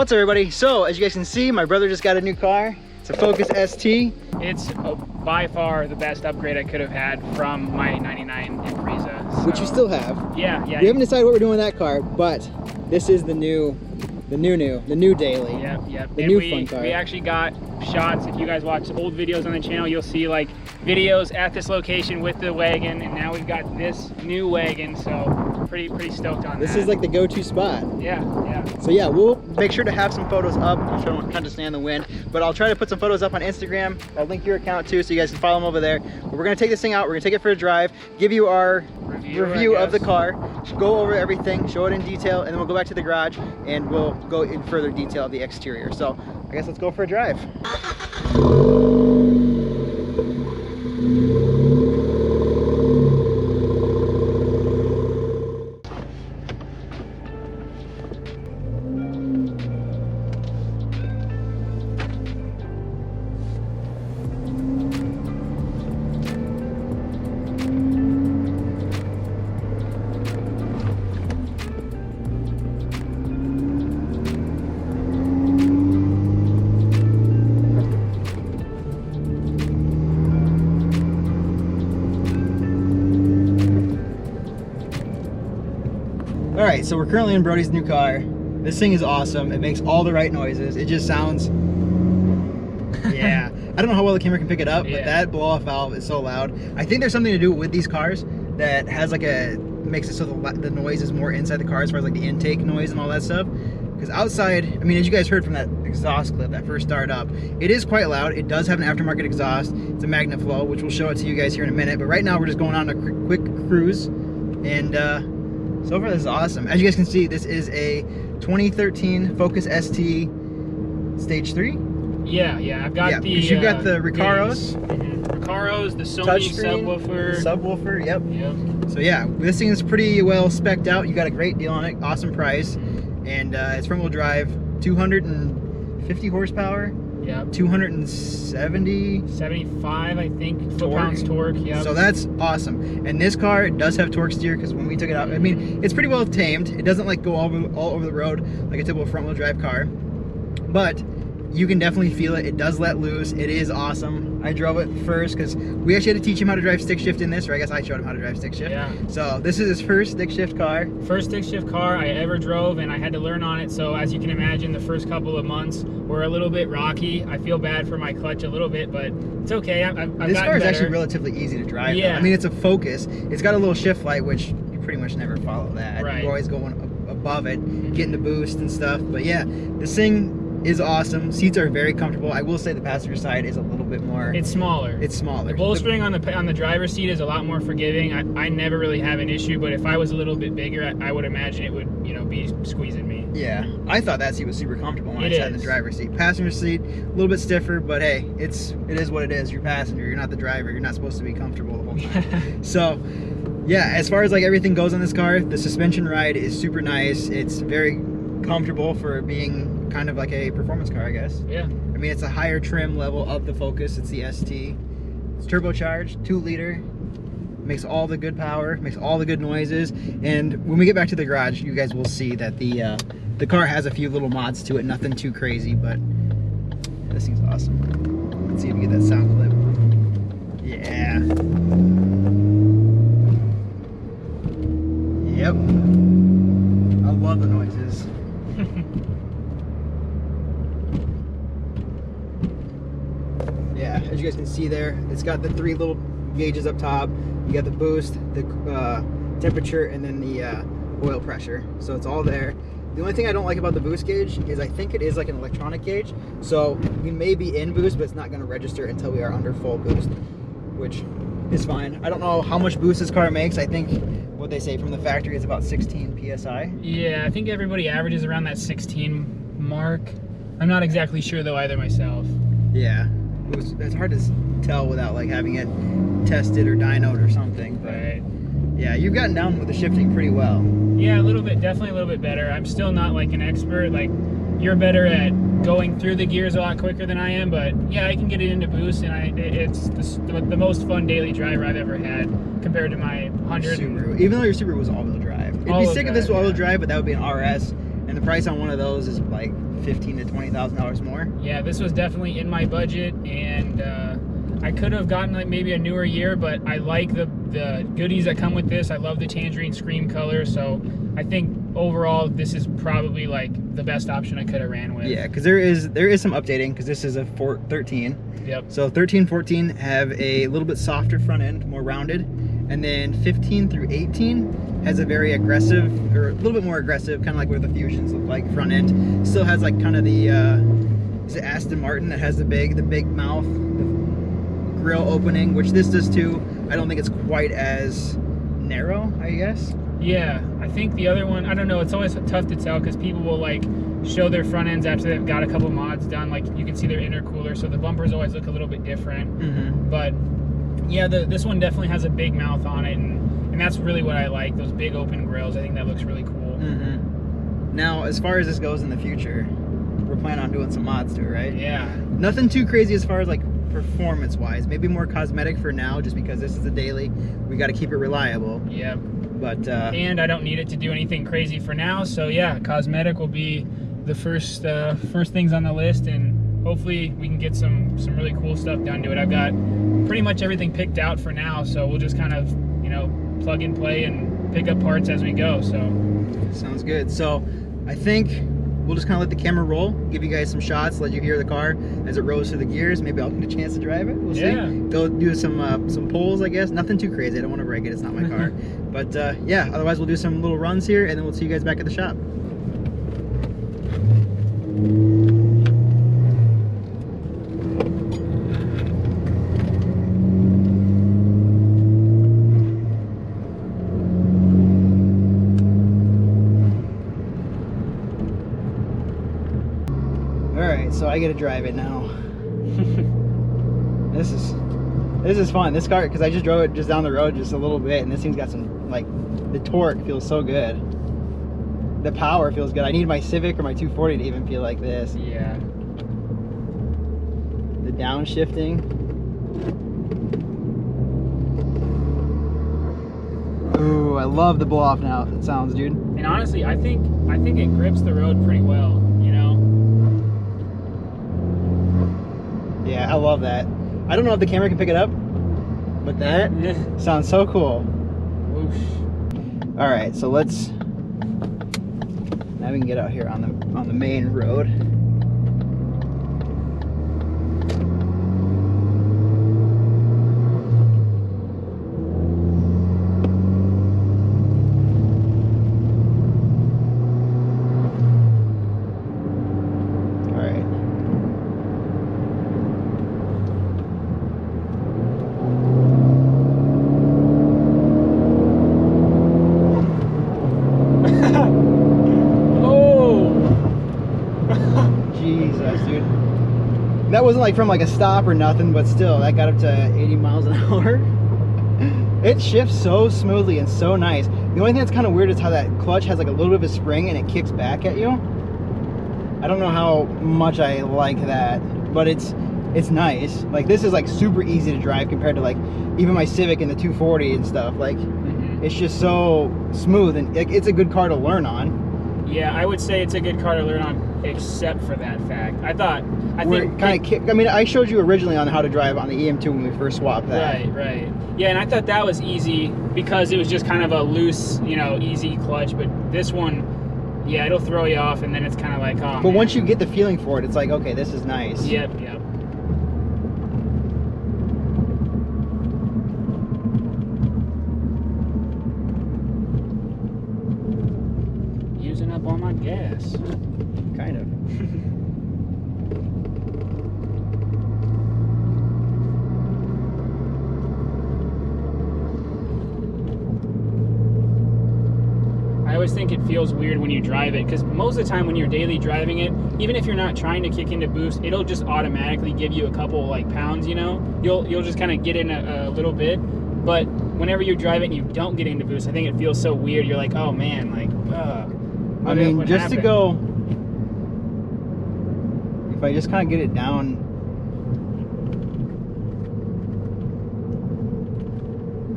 What's up, everybody? So as you guys can see, my brother just got a new car. It's a Focus ST. It's by far the best upgrade I could have had from my 99 Impreza. So, Which you still have. Yeah. We haven't decided what we're doing with that car, but this is the new daily. Yep. The new fun car. We actually got shots. If you guys watch old videos on the channel, you'll see like videos at this location with the wagon, and now we've got this new wagon, so pretty stoked on that. This is like the go-to spot. Yeah. So yeah, we'll make sure to have some photos up. I'm trying to stay in the wind, but I'll try to put some photos up on Instagram. I'll link your account too, so you guys can follow them over there. But we're gonna take this thing out. We're gonna take it for a drive, give you our review of the car, go over everything, show it in detail, and then we'll go back to the garage and we'll go in further detail of the exterior. So I guess let's go for a drive. Alright, so we're currently in Brody's new car. This thing is awesome. It makes all the right noises. It just sounds... Yeah. I don't know how well the camera can pick it up, but that blow-off valve is so loud. I think there's something to do with these cars that has like makes it so the noise is more inside the car as far as like the intake noise and all that stuff. Because outside, I mean, as you guys heard from that exhaust clip that first started up, it is quite loud. It does have an aftermarket exhaust. It's a MagnaFlow, which we'll show it to you guys here in a minute. But right now we're just going on a quick cruise, and so far this is awesome. As you guys can see, this is a 2013 Focus ST Stage 3. Yeah. I've got the. You got the Recaros. Recaros, the Sony Touchscreen, subwoofer. Subwoofer, yep. So yeah, this thing is pretty well spec'd out. You got a great deal on it, awesome price, and it's front wheel drive, 250 horsepower. Yep. 275, I think, foot-pounds torque. Yeah. So that's awesome. And this car does have torque steer, because when we took it out, I mean, it's pretty well tamed. It doesn't like go all over the road like a typical front-wheel drive car, but you can definitely feel it. It does let loose. It is awesome. I drove it first because we actually had to teach him how to drive stick shift in this, or I guess I showed him how to drive stick shift. Yeah. So this is his first stick shift car. First stick shift car I ever drove, and I had to learn on it. So as you can imagine, the first couple of months were a little bit rocky. I feel bad for my clutch a little bit, but it's okay. This car is actually relatively easy to drive. Yeah. I mean, it's a Focus. It's got a little shift light, which you pretty much never follow that. Right. You're always going above it, getting the boost and stuff. But yeah, this thing is awesome. Seats are very comfortable. I will say the passenger side is a little bit more... It's smaller. It's smaller. The bolstering on the driver's seat is a lot more forgiving. I never really have an issue, but if I was a little bit bigger, I would imagine it would, be squeezing me. Yeah, I thought that seat was super comfortable when I sat in the driver's seat. Passenger seat, a little bit stiffer, but hey, it is what it is. You're passenger, you're not the driver. You're not supposed to be comfortable the whole time. So, yeah, as far as like everything goes on this car, the suspension ride is super nice. It's very comfortable for being kind of like a performance car, I guess. Yeah. I mean, it's a higher trim level of the Focus. It's the ST. It's turbocharged, 2-liter. Makes all the good power, makes all the good noises. And when we get back to the garage, you guys will see that the car has a few little mods to it. Nothing too crazy, but this thing's awesome. Let's see if we get that sound clip. Yeah. Yep. I love the noises. Yeah, as you guys can see there, it's got the 3 little gauges up top. You got the boost, the temperature, and then the oil pressure. So it's all there. The only thing I don't like about the boost gauge is I think it is like an electronic gauge. So we may be in boost, but it's not going to register until we are under full boost, which is fine. I don't know how much boost this car makes. I think what they say from the factory is about 16 PSI. Yeah, I think everybody averages around that 16 mark. I'm not exactly sure though either myself. Yeah. It's hard to tell without like having it tested or dynoed or something, but right. Yeah, you've gotten down with the shifting pretty well. Yeah, a little bit, definitely a little bit better. I'm still not like an expert. Like, you're better at going through the gears a lot quicker than I am, but yeah, I can get it into boost, and it's the most fun daily driver I've ever had compared to my 100. Subaru. Even though your Subaru was all-wheel drive. It'd be sick if this was all-wheel drive, but that would be an RS, and And the price on one of those is like $15,000 to $20,000 more. Yeah, this was definitely in my budget, and I could have gotten like maybe a newer year, but I like the goodies that come with this. I love the Tangerine Scream color, so I think overall this is probably like the best option I could have ran with. Yeah, because there is some updating, because this is a 13. Yep. So 13, 14 have a little bit softer front end, more rounded, and then 15 through 18 has a very aggressive, or a little bit more aggressive, kind of like what the Fusions look like front end. Still has like kind of the is it Aston Martin that has the big mouth, the grill opening, which this does too. I don't think it's quite as narrow, I guess. Yeah, I think the other one, I don't know, it's always tough to tell because people will like show their front ends after they've got a couple mods done. Like you can see their intercooler, so the bumpers always look a little bit different. Mm-hmm. But yeah, this one definitely has a big mouth on it, and that's really what I like, those big open grills. I think that looks really cool. Mm-hmm. Now, as far as this goes in the future, we're planning on doing some mods to it, right? Yeah. Nothing too crazy as far as like performance-wise. Maybe more cosmetic for now, just because this is a daily. We got to keep it reliable. Yeah. But and I don't need it to do anything crazy for now, so yeah, cosmetic will be the first things on the list, and hopefully we can get some really cool stuff done to it. I've got pretty much everything picked out for now, so we'll just kind of, you know, plug and play and pick up parts as we go. So sounds good. So I think we'll just kind of let the camera roll, give you guys some shots, let you hear the car as it rolls through the gears. Maybe I'll get a chance to drive it. We'll see. Go do some pulls, I guess. Nothing too crazy. I don't want to break it. It's not my car. But yeah, otherwise we'll do some little runs here, and then we'll see you guys back at the shop. So I get to drive it now. This is fun. This car, because I just drove it just down the road just a little bit, and this thing's got some, like, the torque feels so good. The power feels good. I need my Civic or my 240 to even feel like this. Yeah. The downshifting. Ooh, I love the blow off now. It sounds, dude. And honestly, I think it grips the road pretty well. Yeah, I love that. I don't know if the camera can pick it up, but that sounds so cool. Whoosh. All right, so let's, now we can get out here on the main road. That wasn't like from like a stop or nothing, but still, that got up to 80 miles an hour. It shifts so smoothly and so nice. The only thing that's kind of weird is how that clutch has like a little bit of a spring and it kicks back at you. I don't know how much I like that, but it's nice. Like this is like super easy to drive compared to like even my Civic and the 240 and stuff. Like it's just so smooth, and it's a good car to learn on. Yeah, I would say it's a good car to learn on, except for that fact. I think kind of kick. I mean, I showed you originally on how to drive on the EM2 when we first swapped that. Right. Yeah, and I thought that was easy because it was just kind of a loose, you know, easy clutch. But this one, yeah, it'll throw you off, and then it's kind of like, oh. But once you get the feeling for it, it's like, okay, this is nice. Yep. Using up all my gas. Kind of. I always think it feels weird when you drive it, because most of the time when you're daily driving it, even if you're not trying to kick into boost, it'll just automatically give you a couple like pounds, you know? You'll just kind of get in a little bit, but whenever you drive it and you don't get into boost, I think it feels so weird. You're like, oh man, like, I mean, just to go, if I just kind of get it down,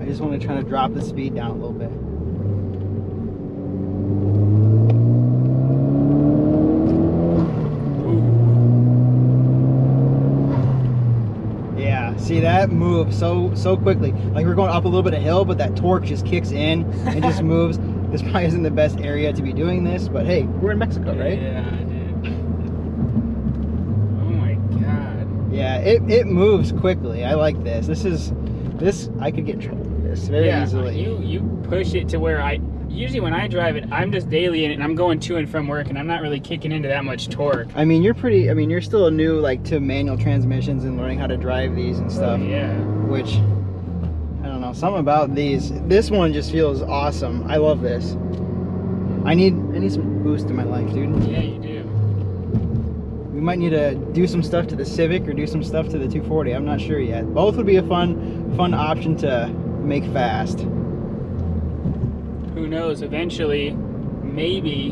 I just want to try to drop the speed down a little bit. that move so quickly. Like we're going up a little bit of hill, but that torque just kicks in and just moves. This probably isn't the best area to be doing this, but hey, we're in Mexico, right? Yeah, dude. Oh my god. Yeah, it moves quickly. I like this. This I could get in trouble with this very easily. You push it to where usually when I drive it, I'm just daily in it and I'm going to and from work and I'm not really kicking into that much torque. I mean, you're still new like to manual transmissions and learning how to drive these and stuff. Oh, yeah. Which, I don't know, something about these. This one just feels awesome. I love this. I need some boost in my life, dude. Yeah, you do. We might need to do some stuff to the Civic or do some stuff to the 240. I'm not sure yet. Both would be a fun option to make fast. Who knows, eventually, maybe,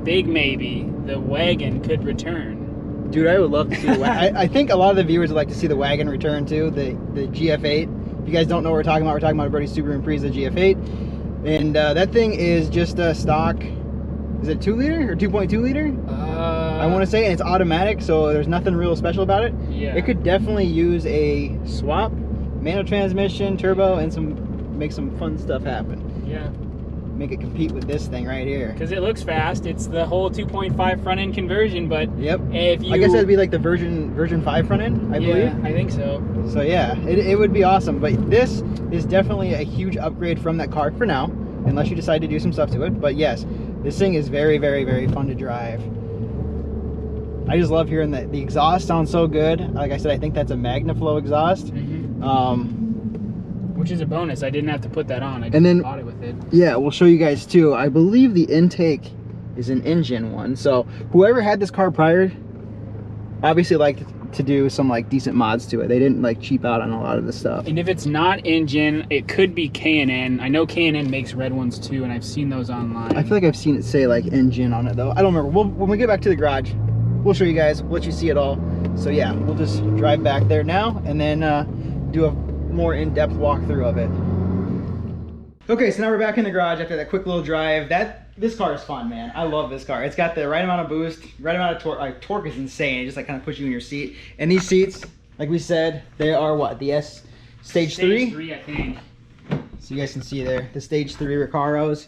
big maybe, the wagon could return. Dude, I would love to see the wagon. I think a lot of the viewers would like to see the wagon return too, the GF8. If you guys don't know what we're talking about Brody's Subaru Impreza GF8. And that thing is just a stock, is it 2 liter or 2.2 liter? I want to say, and it's automatic, so there's nothing real special about it. Yeah. It could definitely use a swap, manual transmission, turbo, and make some fun stuff happen. Yeah. Make it compete with this thing right here. Because it looks fast. It's the whole 2.5 front end conversion, but yep. If you, I guess that'd be like the version 5 front end, I believe. Yeah, I think so. So yeah, it would be awesome. But this is definitely a huge upgrade from that car for now, unless you decide to do some stuff to it. But yes, this thing is very, very, very fun to drive. I just love hearing that the exhaust sounds so good. Like I said, I think that's a MagnaFlow exhaust. Which is a bonus. I didn't have to put that on. I just bought it with it. Yeah, we'll show you guys too. I believe the intake is an engine one. So whoever had this car prior obviously liked to do some like decent mods to it. They didn't like cheap out on a lot of the stuff. And if it's not engine, it could be K&N. I know K&N makes red ones too, and I've seen those online. I feel like I've seen it say like engine on it though. I don't remember. When we get back to the garage, we'll show you guys. We'll let you see it all. So yeah, we'll just drive back there now and then do a more in-depth walkthrough of it. Okay, so now we're back in the garage after that quick little drive. This car is fun, man. I love this car. It's got the right amount of boost, right amount of torque. Like, torque is insane. It just like kind of puts you in your seat. And these seats, like we said, they are what? The Stage 3? Stage 3, I think. So you guys can see there, the Stage 3 Recaros.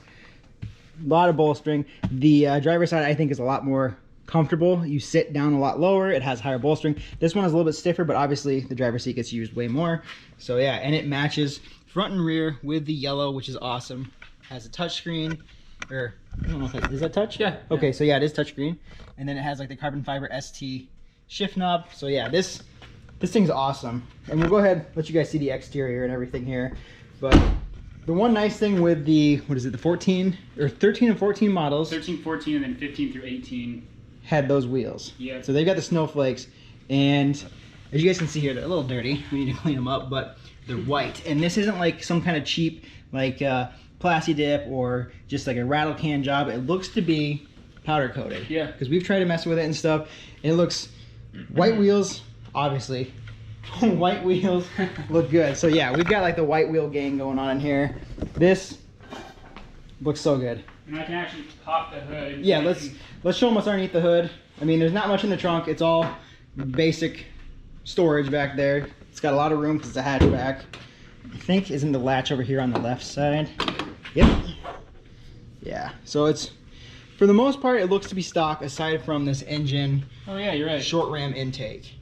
A lot of bolstering. The driver's side, I think, is a lot more comfortable. You sit down a lot lower. It has higher bolstering. This one is a little bit stiffer, but obviously the driver's seat gets used way more. So yeah, and it matches front and rear with the yellow, which is awesome. Has a touchscreen, or I don't know if that is that touch. Yeah. Okay, so yeah, it is touchscreen, and then it has like the carbon fiber ST shift knob. So yeah, this thing's awesome. And we'll go ahead and let you guys see the exterior and everything here. But the one nice thing with the, what is it, the 14 or 13 and 14 models, 13, 14, and then 15 through 18 had those wheels. Yeah. So they've got the snowflakes, and as you guys can see here, they're a little dirty. We need to clean them up, but they're white. And this isn't like some kind of cheap like Plasti Dip or just like a rattle can job. It looks to be powder coated. Yeah. Because we've tried to mess with it and stuff, and it looks white wheels, obviously. White wheels look good. So yeah, we've got like the white wheel gang going on in here. This looks so good. And I can actually pop the hood. Yeah, let's show them what's underneath the hood. I mean, there's not much in the trunk. It's all basic storage back there. It's got a lot of room because it's a hatchback. I think isn't the latch over here on the left side. Yep. Yeah, so it's, for the most part, it looks to be stock aside from this engine. Oh yeah, you're right. Short ram intake.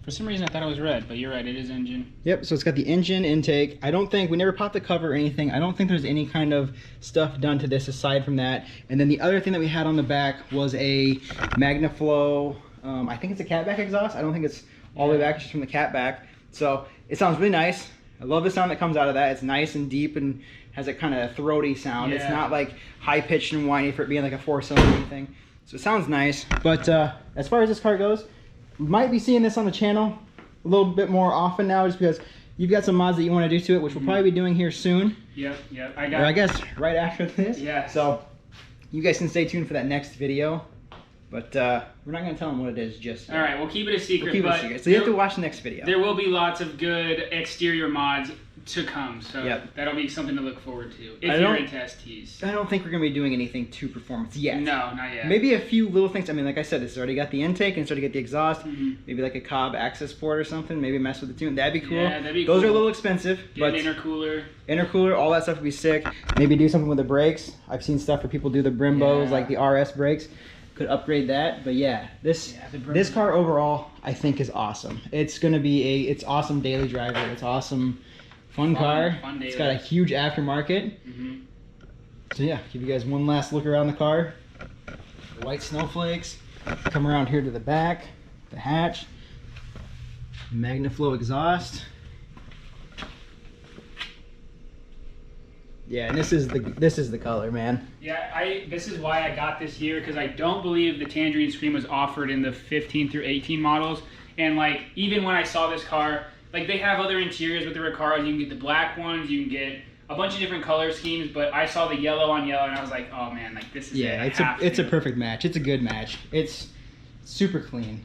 For some reason I thought it was red, but you're right, it is engine. Yep, so it's got the engine intake. I don't think, we never popped the cover or anything. I don't think there's any kind of stuff done to this aside from that. And then the other thing that we had on the back was a MagnaFlow, I think it's a catback exhaust. I don't think it's all the way back, it's just from the catback. So it sounds really nice. I love the sound that comes out of that. It's nice and deep and has a kind of throaty sound. Yeah. It's not like high pitched and whiny for it being like a 4-cylinder or anything. So it sounds nice. But as far as this car goes, we might be seeing this on the channel a little bit more often now, just because you've got some mods that you want to do to it, which we'll probably be doing here soon. Yep. Or I guess right after this. Yeah. So you guys can stay tuned for that next video. But we're not going to tell them what it is just yet. All right, we'll keep it a secret. We'll keep it a secret. So you have to watch the next video. There will be lots of good exterior mods to come. So Yep. that'll be something to look forward to if you're into STs. I don't think we're gonna be doing anything too performance yet. No, not yet. Maybe a few little things. I mean, like I said, it's already got the intake and it's already got the exhaust. Maybe like a Cobb access port or something. Maybe mess with the tune. That'd be cool. Yeah, that'd be Those cool. are a little expensive, Get but an intercooler, all that stuff would be sick. Maybe do something with the brakes. I've seen stuff where people do the Brimbos, like the RS brakes. Could upgrade that, but yeah, this car overall I think is awesome. It's gonna be it's awesome daily driver. It's awesome, fun car. It's got a huge aftermarket. So yeah, give you guys one last look around the car. The white snowflakes. Come around here to the back, the hatch, MagnaFlow exhaust. Yeah, and this is the color, man. Yeah, this is why I got this here, because I don't believe the Tangerine screen was offered in the 15 through 18 models. And like, even when I saw this car, like they have other interiors with the Recaros. You can get the black ones, you can get a bunch of different color schemes, but I saw the yellow on yellow and I was like, oh man, like this is it's a perfect match. It's a good match. It's super clean.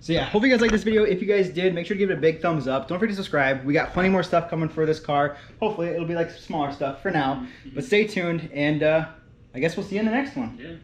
So yeah, hope you guys liked this video. If you guys did, make sure to give it a big thumbs up. Don't forget to subscribe. We got plenty more stuff coming for this car. Hopefully it'll be like smaller stuff for now. But stay tuned, and I guess we'll see you in the next one. Yeah.